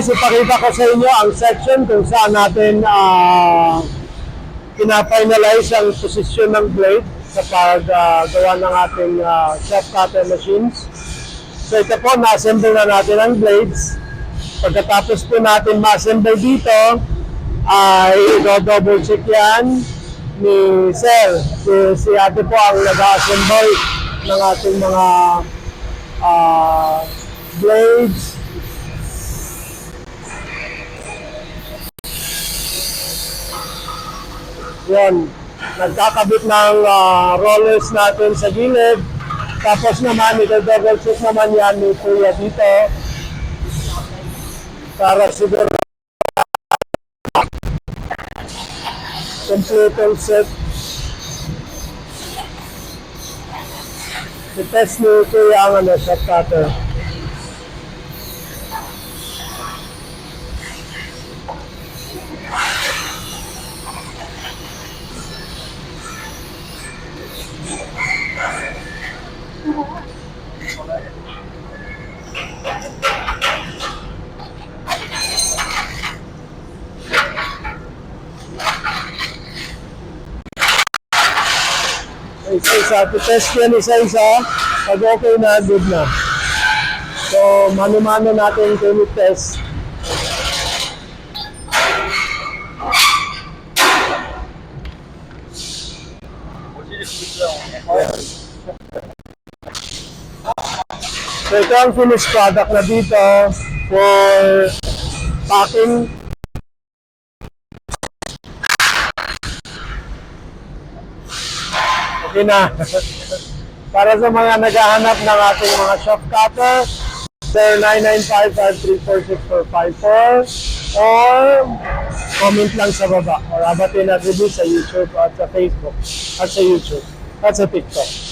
Ipakita ko sa inyo ang section kung saan natin pina-finalize ang posisyon ng blade sa paggawa ng ating shaft cutter machines. So ito po, na-assemble na natin ang blades. Pagkatapos po natin ma-assemble dito, ay double check yan ni Sir. Si ate po ang nag-assemble ng ating mga blades. Yan, nagkakabit ng rollers natin sa gilid. Tapos naman, ito-double check naman yan ni Kuya dito. Para siguro complete set. I-test ni Kuya ang shaft cutter. Isa-isa, test yan isa-isa. Pag okay na, good na. So, mano-mano natin ito test. So, ito ang finished product na dito for packing. Okay na. Para sa mga naghahanap ng ating mga shaft cutter, 0995-534-6454 or comment lang sa baba or abatin na review sa YouTube at sa Facebook at sa YouTube at sa TikTok.